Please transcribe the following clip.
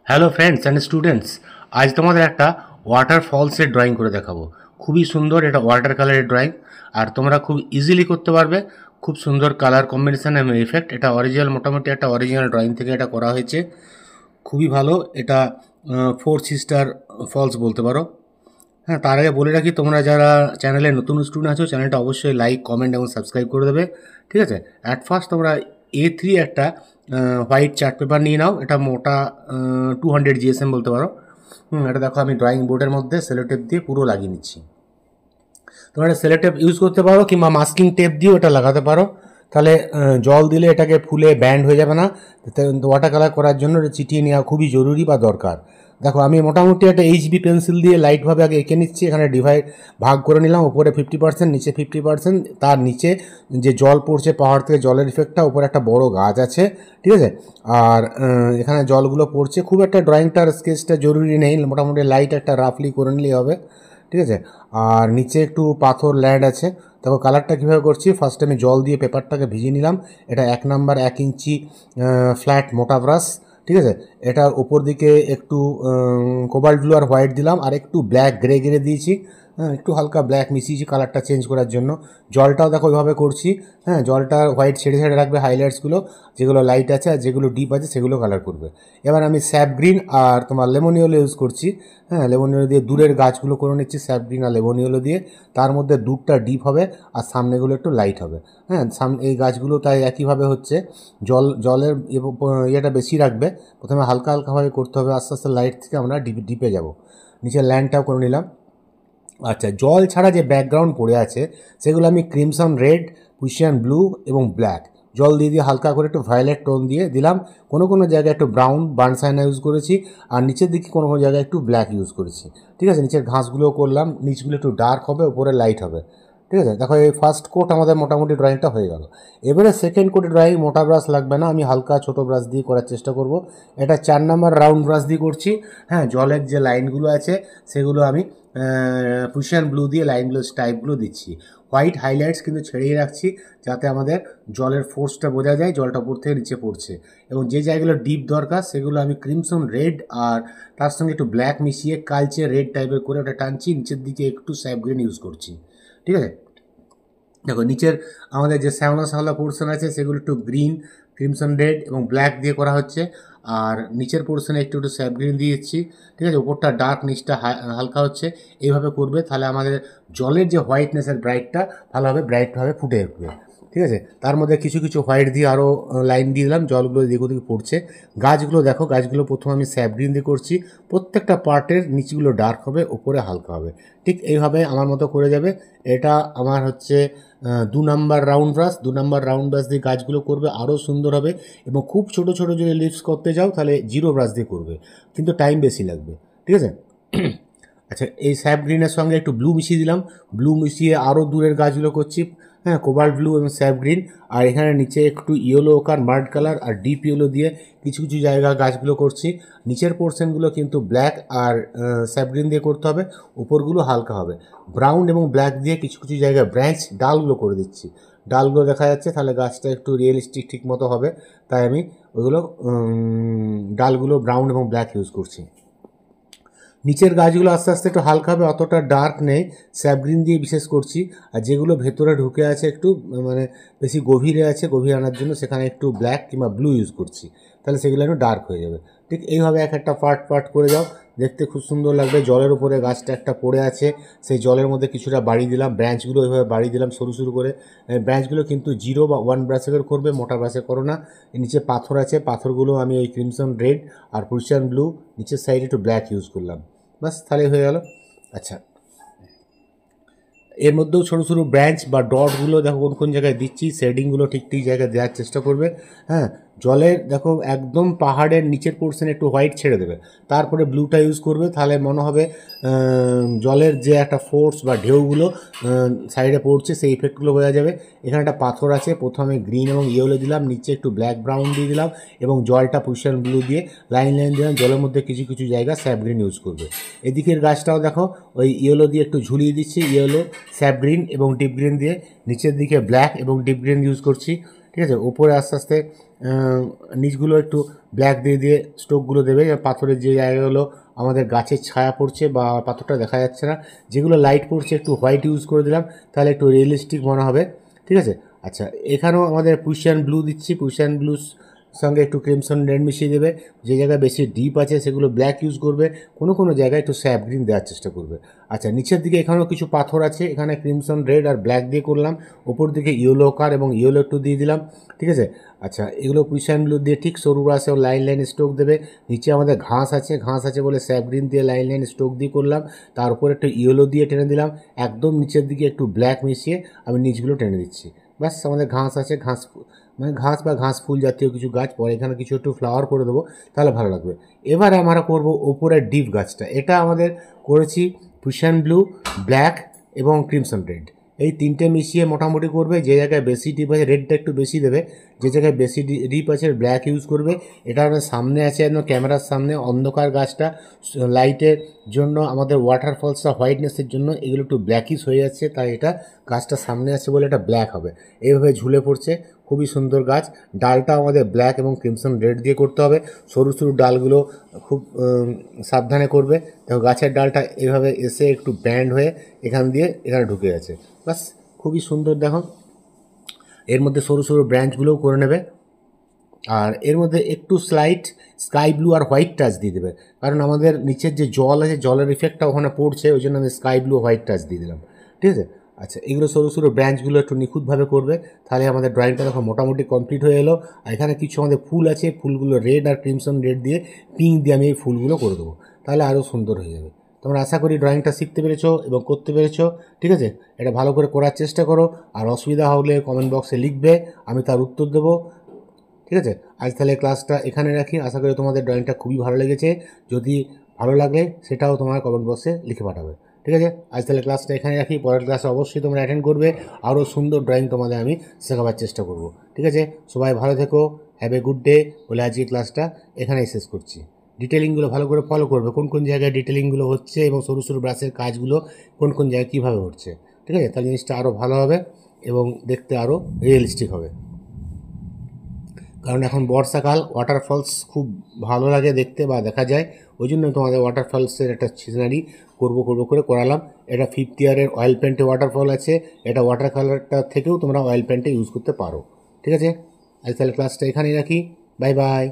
Hello friends and students, আজ তোমাদের একটা ওয়াটার ফলসের ড্রয়িং করে দেখাবো। খুবই সুন্দর, এটা ওয়াটার কালারের ড্রয়িং আর তোমরা খুব ইজিলি করতে পারবে। খুব সুন্দর কালার কম্বিনেশন এবং এফেক্ট। এটা অরিজিনাল, মোটামুটি একটা অরিজিনাল ড্রয়িং থেকে এটা করা হয়েছে। খুবই ভালো। এটা ফোর সিস্টার ফলস বলতে পারো। হ্যাঁ, তার আগে বলে রাখি, তোমরা যারা চ্যানেলে নতুন স্টুডেন্ট আছো চ্যানেলটা অবশ্যই লাইক, কমেন্ট এবং সাবস্ক্রাইব করে দেবে, ঠিক আছে। অ্যাট ফার্স্ট তোমরা A3 একটা হোয়াইট চার্ট পেপার নিয়ে নাও। এটা মোটা 200 GSM বলতে পারো। এটা দেখো আমি ড্রয়িং বোর্ডের মধ্যে সেলোটেপ দিয়ে পুরো লাগিয়ে নিচ্ছি। তোমরা এটা সেলোটেপ ইউজ করতে পারো কিংবা মাস্কিং টেপ দিয়েও এটা লাগাতে পারো। তাহলে জল দিলে এটাকে ফুলে ব্যান্ড হয়ে যাবে না। ওয়াটার কালার করার জন্য এটা চিটিয়ে নেওয়া খুবই জরুরি বা দরকার। দেখো আমি মোটামুটি একটা HB পেন্সিল দিয়ে লাইটভাবে আগে এঁকে নিচ্ছি। এখানে ভাগ করে নিলাম, উপরে 50%, নিচে 50%। তার নিচে যে জল পড়ছে পাহাড় থেকে, জলের ইফেক্টটা, উপরে একটা বড় গাছ আছে, ঠিক আছে। আর এখানে জলগুলো পড়ছে। খুব একটা ড্রয়িংটার স্কেচটা জরুরি নেই, মোটামুটি লাইট একটা রাফলি করে নিলেই হবে, ঠিক আছে। আর নিচে একটু পাথর ল্যান্ড আছে। দেখো কালারটা কীভাবে করছি। ফার্স্টে আমি জল দিয়ে পেপারটাকে ভিজিয়ে নিলাম। এটা 1 নাম্বার 1 ইঞ্চি ফ্ল্যাট মোটা ব্রাশ, ঠিক আছে। এটার ওপর দিকে একটু কোবাল্ট ব্লু আর হোয়াইট দিলাম, আর একটু ব্ল্যাক গ্রে দিয়েছি। হ্যাঁ, একটু হালকা ব্ল্যাক মিশিয়েছি কালারটা চেঞ্জ করার জন্য। জলটাও দেখো ওইভাবে করছি। হ্যাঁ, জলটা হোয়াইট ছেড়ে ছেড়ে রাখবে, হাইলাইটসগুলো যেগুলো লাইট আছে আর যেগুলো ডিপ আছে সেগুলো কালার করবে। এবার আমি স্যাপ গ্রিন আর তোমার লেমন ইয়েলো ইউজ করছি। হ্যাঁ, লেমন ইয়েলো দিয়ে দূরের গাছগুলো করে নিচ্ছি স্যাপ গ্রিন আর লেমন ইয়েলো দিয়ে। তার মধ্যে দূরটা ডিপ হবে আর সামনেগুলো একটু লাইট হবে। হ্যাঁ, এই গাছগুলো তাই একইভাবে হচ্ছে। জলের ইয়েটা বেশি রাখবে। প্রথমে হালকা হালকাভাবে করতে হবে, আস্তে আস্তে লাইট থেকে আমরা ডিপে যাব। নিচে ল্যান্ডটাও করে নিলাম। আচ্ছা, জল ছাড়া যে ব্যাকগ্রাউন্ড পড়ে আছে সেগুলো আমি ক্রিমসন রেড, পুশিয়ান ব্লু এবং ব্ল্যাক জল দিয়ে হালকা করে একটু ভায়োলেট টোন দিয়ে দিলাম। কোনো জায়গায় একটু ব্রাউন বার্নসাইনা ইউজ করেছি, আর নিচের দিকে কোনো জায়গায় একটু ব্ল্যাক ইউজ করেছি, ঠিক আছে। নিচের ঘাসগুলোও করলাম, নিচগুলো একটু ডার্ক হবে, উপরে লাইট হবে, ঠিক আছে। দেখো এই ফার্স্ট কোট আমাদের মোটামুটি ড্রয়িংটা হয়ে গেল। এবারে সেকেন্ড কোটে ড্রয়িং মোটা ব্রাশ লাগবে না, আমি হালকা ছোটো ব্রাশ দিয়ে করার চেষ্টা করব। এটা 4 নাম্বার রাউন্ড ব্রাশ দিয়ে করছি। হ্যাঁ, জলের যে লাইনগুলো আছে সেগুলো আমি পুশিয়ান ব্লু দিয়ে লাইনগুলো স্টাইপগুলো দিচ্ছি। হোয়াইট হাইলাইটস কিন্তু ছেড়েই রাখছি যাতে আমাদের জলের ফোর্সটা বোঝা যায়, জলটা উপর থেকে নিচে পড়ছে। এবং যে জায়গাগুলো ডিপ দরকার সেগুলো আমি ক্রিমসন রেড আর তার সঙ্গে একটু ব্ল্যাক মিশিয়ে কালচে রেড টাইপের করে ওটা টানছি। নিচের দিকে একটু স্যাপ গ্রিন ইউজ করছি, ঠিক আছে। দেখো নিচের আমাদের যে শ্যাওলা পোর্শন আছে সেগুলো একটু গ্রিন, ক্রিমসন রেড এবং ব্ল্যাক দিয়ে করা হচ্ছে। আর নিচের পোর্শনে একটু স্যাপ গ্রিন দিয়ে দিচ্ছি, ঠিক আছে। উপরটা ডার্ক, নিচটা হালকা হচ্ছে। এইভাবে করবে, তাহলে আমাদের জলের যে হোয়াইটনেসের ব্রাইটটা ব্রাইটভাবে ফুটে উঠবে, ঠিক আছে। তার মধ্যে কিছু হোয়াইট দিয়ে আরও লাইন দিয়ে দিলাম, জলগুলো দিকে ওদিকে পড়ছে। গাছগুলো দেখো, গাছগুলো প্রথমে আমি স্যাপ গ্রিন দিয়ে করছি। প্রত্যেকটা পার্টের নিচগুলো ডার্ক হবে, উপরে হালকা হবে। ঠিক এইভাবে আমার মতো করে যাবে। এটা আমার হচ্ছে 2 নাম্বার রাউন্ড ব্রাশ দিয়ে গাছগুলো করবে, আরও সুন্দর হবে। এবং খুব ছোটো যদি লিভস করতে যাও তাহলে 0 ব্রাশ দিয়ে করবে, কিন্তু টাইম বেশি লাগবে, ঠিক আছে। আচ্ছা, এই স্যাপ গ্রিনের সঙ্গে একটু ব্লু মিশিয়ে দিলাম। ব্লু মিশিয়ে আরও দূরের গাছগুলো করছি। হ্যাঁ, কোবাল্ট ব্লু এবং স্যাপ গ্রিন। আর এখানে নিচে একটু ইয়েলো কার, মার্ড কালার আর ডিপ ইয়েলো দিয়ে কিছু জায়গা গাছগুলো করছি। নিচের পোর্শনগুলো কিন্তু ব্ল্যাক আর স্যাপ গ্রিন দিয়ে করতে হবে, উপরগুলো হালকা হবে। ব্রাউন এবং ব্ল্যাক দিয়ে কিছু জায়গায় ব্রাঞ্চ ডালগুলো করে দিচ্ছি। ডালগুলো দেখা যাচ্ছে, তাহলে গাছটা একটু রিয়েলিস্টিক ঠিক মতো হবে। তাই আমি ওইগুলো ডালগুলো ব্রাউন এবং ব্ল্যাক ইউজ করছি। নিচের গাছগুলো আস্তে আস্তে একটু হালকা হবে, অতটা ডার্ক নেই, স্যাপ গ্রিন দিয়ে বিশেষ করছি। আর যেগুলো ভেতরে ঢুকে আছে একটু মানে বেশি গভীরে আছে, গভীর আনার জন্য সেখানে একটু ব্ল্যাক কিংবা ব্লু ইউজ করছি, তাহলে সেগুলো একটু ডার্ক হয়ে যাবে। ঠিক এইভাবে একটা পার্ট করে যাও, দেখতে খুব সুন্দর লাগবে। জলের উপরে গাছটা একটা পড়ে আছে, সেই জলের মধ্যে কিছুটা বাড়ি দিলাম, ব্রাঞ্চগুলো এইভাবে বাড়ি দিলাম সরু করে। ব্রাঞ্চগুলো কিন্তু 0 বা 1 ব্রাশে করবে, মোটা ব্রাশে করো না। নিচে পাথর আছে, পাথরগুলো আমি ওই ক্রিমসন রেড আর পুশিয়ান ব্লু, নিচের সাইডে একটু ব্ল্যাক ইউজ করলাম, বাস তাহলে হয়ে গেল। আচ্ছা, এর মধ্যেও ছোটো ব্রাঞ্চ বা ডটগুলো দেখো কোন জায়গায় দিচ্ছি, শেডিংগুলো ঠিক জায়গায় দেওয়ার চেষ্টা করবে। হ্যাঁ, জলের দেখো একদম পাহাড়ের নিচের পোর্শনে একটু হোয়াইট ছেড়ে দেবে, তারপরে ব্লুটা ইউজ করবে, তাহলে মনে হবে জলের যে একটা ফোর্স বা ঢেউগুলো সাইডে পড়ছে সেই ইফেক্টগুলো বোঝা যাবে। এখানে একটা পাথর আছে, প্রথমে গ্রিন এবং ইয়েলো দিলাম, নিচে একটু ব্ল্যাক ব্রাউন দিয়ে দিলাম এবং জলটা পুশিয়ান ব্লু দিয়ে লাইন দিলাম। জলের মধ্যে কিছু জায়গা স্যাপ গ্রিন ইউজ করবে। এদিকের গাছটাও দেখো ওই ইয়েলো দিয়ে একটু ঝুলিয়ে দিচ্ছি, ইয়েলো, স্যাপ গ্রিন এবং ডিপ গ্রিন দিয়ে। নিচের দিকে ব্ল্যাক এবং ডিপ গ্রিন ইউজ করছি। ঠিক আছে। ওপরে আস্তে আস্তে নিচগুলো একটু ব্ল্যাক দিয়ে দিয়ে স্ট্রোকগুলো দেবে, পাথরের যে জায়গাগুলো আমাদের গাছের ছায়া পড়ছে বা পাথরটা দেখা যাচ্ছে না, যেগুলো লাইট পড়ছে একটু হোয়াইট ইউজ করে দিলাম, তাহলে একটু রিয়েলিস্টিক মনে হবে। ঠিক আছে। আচ্ছা, এখানেও আমাদের পুশিয়ান ব্লু দিচ্ছি, পুশিয়ান ব্লু সঙ্গে একটু ক্রিমসন রেড মিশিয়ে দেবে। যে জায়গায় বেশি ডিপ আছে সেগুলো ব্ল্যাক ইউজ করবে, কোনো কোনো জায়গায় একটু স্যাপ গ্রিন দেওয়ার চেষ্টা করবে। আচ্ছা, নিচের দিকে এখানেও কিছু পাথর আছে, এখানে ক্রিমসন রেড আর ব্ল্যাক দিয়ে করলাম, ওপর দিকে ইয়েলো কার এবং ইয়েলো একটু দিয়ে দিলাম। ঠিক আছে। আচ্ছা, এগুলো পুশিয়ান ব্লু দিয়ে ঠিক সরু ব্রাশে লাইন লাইন স্ট্রোক দেবে। নিচে আমাদের ঘাস আছে বলে স্যাপ গ্রিন দিয়ে লাইন লাইন স্ট্রোক দিয়ে করলাম, তার উপর একটু ইয়েলো দিয়ে টেনে দিলাম, একদম নিচের দিকে একটু ব্ল্যাক মিশিয়ে আমি নিচগুলো টেনে দিচ্ছি। ব্যাস, আমাদের ঘাস আছে, ঘাস মানে ঘাস বা ঘাস ফুল জাতীয় কিছু গাছ, পরে এখানে কিছু একটু ফ্লাওয়ার করে দেবো, তাহলে ভালো লাগবে। এবারে আমরা করব ওপরের ডিপ গাছটা। এটা আমাদের করেছি পুশিয়ান ব্লু, ব্ল্যাক এবং ক্রিমসন রেড, এই তিনটে মিশিয়ে মোটামুটি করবে। যে জায়গায় বেশি ডিপ আছে রেডটা একটু বেশি দেবে, যে জায়গায় বেশি ডিপ আছে ব্ল্যাক ইউজ করবে। এটা আমাদের সামনে আছে একদম ক্যামেরার সামনে, অন্ধকার গাছটা, লাইটের জন্য আমাদের ওয়াটারফলসটা হোয়াইটনেসের জন্য এগুলো একটু ব্ল্যাকিশ হয়ে যাচ্ছে, তাই এটা গাছটা সামনে আছে বলে এটা ব্ল্যাক হবে। এইভাবে ঝুলে পড়ছে, খুবই সুন্দর গাছ। ডালটা আমাদের ব্ল্যাক এবং ক্রিমসন রেড দিয়ে করতে হবে, সরু সরু ডালগুলো খুব সাবধানে করবে। দেখো গাছের ডালটা এভাবে এসে একটু ব্যান্ড হয়ে এখান দিয়ে এখানে ঢুকে গেছে, বাস খুবই সুন্দর। দেখো এর মধ্যে সরু সরু ব্রাঞ্চগুলোও করে নেবে, আর এর মধ্যে একটু স্লাইট স্কাই ব্লু আর হোয়াইট টাচ দিয়ে দেবে, কারণ আমাদের নিচের যে জল আছে জলের ইফেক্টটা ওখানে পড়ছে, ওই জন্য আমি স্কাই ব্লু হোয়াইট টাচ দিয়ে দিলাম। ঠিক আছে। আচ্ছা, এগুলো সরু সরু ব্রাঞ্চগুলো একটু নিখুঁতভাবে করবে, তাহলে আমাদের ড্রয়িংটা দেখো মোটামুটি কমপ্লিট হয়ে এলো। আর এখানে কিছু আমাদের ফুল আছে, ফুলগুলো রেড আর ক্রিমসন রেড দিয়ে পিঙ্ক দিয়ে আমি এই ফুলগুলো করে দেবো, তাহলে আরও সুন্দর হয়ে যাবে। তোমরা আশা করি ড্রয়িংটা শিখতে পেরেছো এবং করতে পেরেছো। ঠিক আছে, এটা ভালো করে করার চেষ্টা করো, আর অসুবিধা হলে কমেন্ট বক্সে লিখবে, আমি তার উত্তর দেবো। ঠিক আছে, আজ তাহলে ক্লাসটা এখানে রাখি। আশা করি তোমাদের ড্রয়িংটা খুবই ভালো লেগেছে, যদি ভালো লাগে সেটাও তোমার কমেন্ট বক্সে লিখে পাঠাবে। ঠিক আছে, আজ তাহলে ক্লাসটা এখানে রাখি, পরের ক্লাসে অবশ্যই তোমরা অ্যাটেন্ড করবে, আরও সুন্দর ড্রয়িং তোমাদের আমি শেখাবার চেষ্টা করব। ঠিক আছে, সবাই ভালো থেকো, হ্যাভ এ গুড ডে বলে আজকে ক্লাসটা এখানেই শেষ করছি। ডিটেলিংগুলো ভালো করে ফলো করবে, কোন কোন জায়গায় ডিটেলিংগুলো হচ্ছে এবং সরু সরু ব্রাশের কাজগুলো কোন কোন জায়গায় কীভাবে হচ্ছে। ঠিক আছে, তাহলে জিনিসটা আরও ভালো হবে এবং দেখতে আরও রিয়েলিস্টিক হবে। কারণ এখন বর্ষাকাল, ওয়াটারফলস খুব ভালো লাগে দেখতে বা দেখা যায়, ওই জন্য তোমাদের ওয়াটারফলসের একটা সিনারি করবো করে করালাম। এটা 5th ইয়ারের অয়েল পেন্টে ওয়াটারফল আছে, এটা ওয়াটার কালারটা থেকেও তোমরা অয়েল পেন্টে ইউজ করতে পারো। ঠিক আছে, আজ তাহলে ক্লাসটা এখানেই রাখি, বাই বাই।